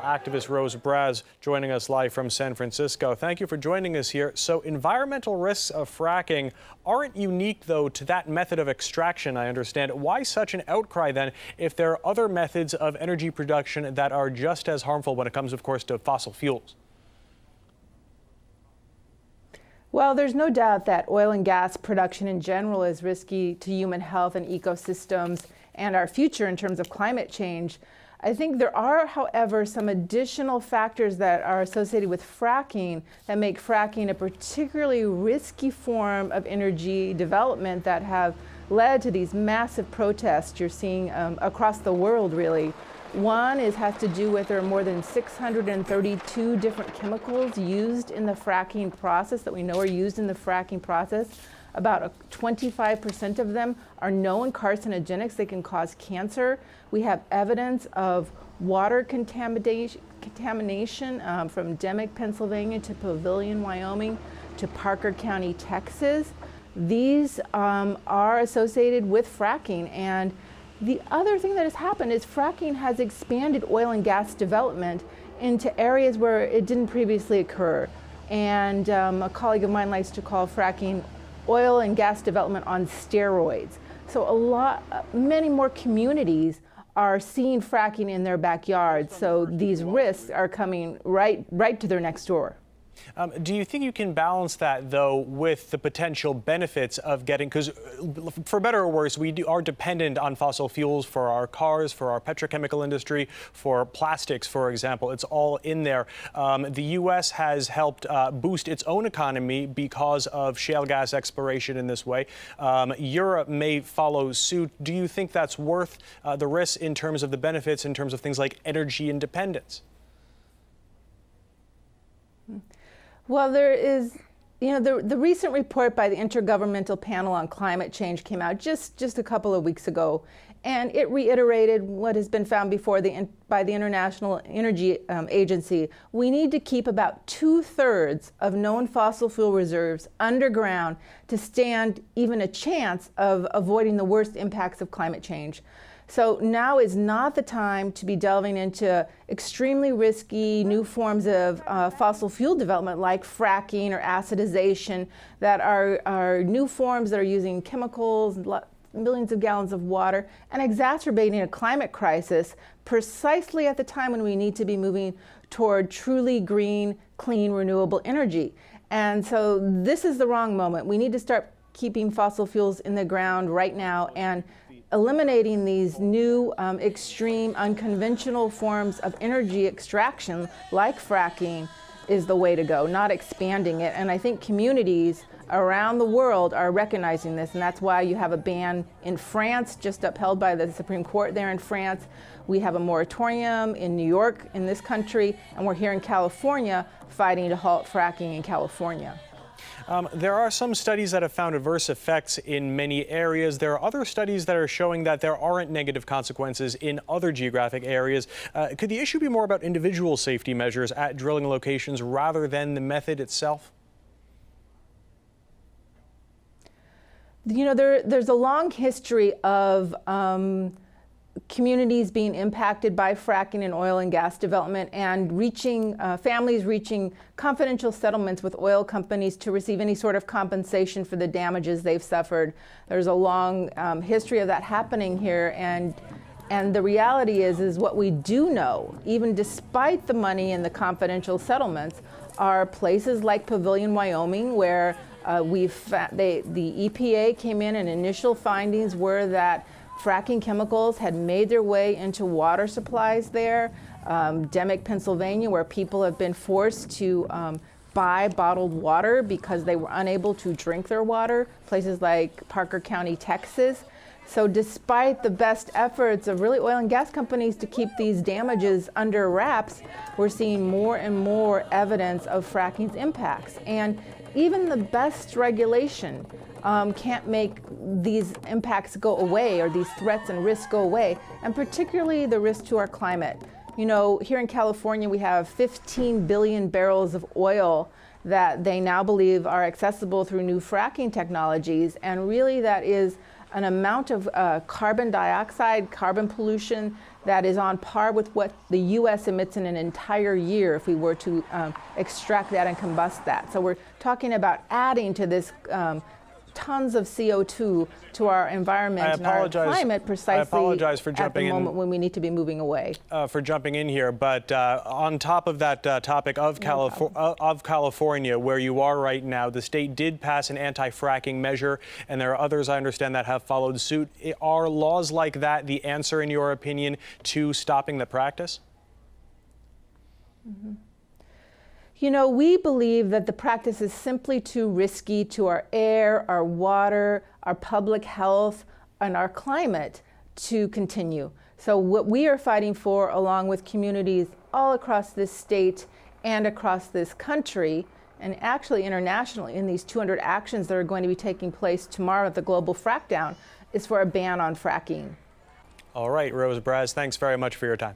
activist Rose Braz joining us live from San Francisco. Thank you for joining us here. So environmental risks of fracking aren't unique, though, to that method of extraction, I understand. Why such an outcry, then, if there are other methods of energy production that are just as harmful when it comes, of course, to fossil fuels? Well, there's no doubt that oil and gas production in general is risky to human health and ecosystems and our future in terms of climate change. I think there are, however, some additional factors that are associated with fracking that make fracking a particularly risky form of energy development that have led to these massive protests you're seeing across the world, really. One has to do with there are more than 632 different chemicals used in the fracking process that we know are used in the fracking process. About 25% of them are known carcinogenics. They can cause cancer. We have evidence of water contamination from Demick, Pennsylvania to Pavilion, Wyoming to Parker County, Texas. These are associated with fracking. And the other thing that has happened is fracking has expanded oil and gas development into areas where it didn't previously occur. And a colleague of mine likes to call fracking oil and gas development on steroids. So many more communities are seeing fracking in their backyard. So these risks are coming right to their next door. Do you think you can balance that, though, with the potential benefits of getting, because for better or worse, we are dependent on fossil fuels for our cars, for our petrochemical industry, for plastics, for example. It's all in there. The U.S. has helped boost its own economy because of shale gas exploration in this way. Europe may follow suit. Do you think that's worth the risk in terms of the benefits, in terms of things like energy independence? Well, there is, the recent report by the Intergovernmental Panel on Climate Change came out just a couple of weeks ago, and it reiterated what has been found before by the International Energy Agency. We need to keep about 2/3 of known fossil fuel reserves underground to stand even a chance of avoiding the worst impacts of climate change. So now is not the time to be delving into extremely risky new forms of fossil fuel development like fracking or acidization that are new forms that are using chemicals, millions of gallons of water, and exacerbating a climate crisis precisely at the time when we need to be moving toward truly green, clean, renewable energy. And so this is the wrong moment. We need to start keeping fossil fuels in the ground right now and eliminating these new extreme unconventional forms of energy extraction like fracking is the way to go, not expanding it. And I think communities around the world are recognizing this, and that's why you have a ban in France just upheld by the Supreme Court there in France. We have a moratorium in New York in this country, and we're here in California fighting to halt fracking in California. There are some studies that have found adverse effects in many areas. There are other studies that are showing that there aren't negative consequences in other geographic areas. Could the issue be more about individual safety measures at drilling locations rather than the method itself? There's a long history of communities being impacted by fracking and oil and gas development and families reaching confidential settlements with oil companies to receive any sort of compensation for the damages they've suffered. There's a long history of that happening here, and the reality is what we do know, even despite the money and the confidential settlements, are places like Pavilion, Wyoming, where the EPA came in and initial findings were that fracking chemicals had made their way into water supplies there. Demick, Pennsylvania, where people have been forced to buy bottled water because they were unable to drink their water. Places like Parker County, Texas. So despite the best efforts of really oil and gas companies to keep these damages under wraps, we're seeing more and more evidence of fracking's impacts. And even the best regulation can't make these impacts go away or these threats and risks go away, and particularly the risk to our climate. Here in California, we have 15 billion barrels of oil that they now believe are accessible through new fracking technologies, and really that is an amount of carbon dioxide, carbon pollution that is on par with what the U.S. emits in an entire year if we were to extract that and combust that. So we're talking about adding to this tons of CO2 to our environment and our climate precisely for jumping at the moment when we need to be moving away. For jumping in here, but on top of that topic of California, where you are right now, the state did pass an anti-fracking measure, and there are others, I understand, that have followed suit. Are laws like that the answer, in your opinion, to stopping the practice? Mm-hmm. You know, we believe that the practice is simply too risky to our air, our water, our public health, and our climate to continue. So what we are fighting for, along with communities all across this state and across this country, and actually internationally in these 200 actions that are going to be taking place tomorrow at the Global Frackdown, is for a ban on fracking. All right, Rose Braz, thanks very much for your time.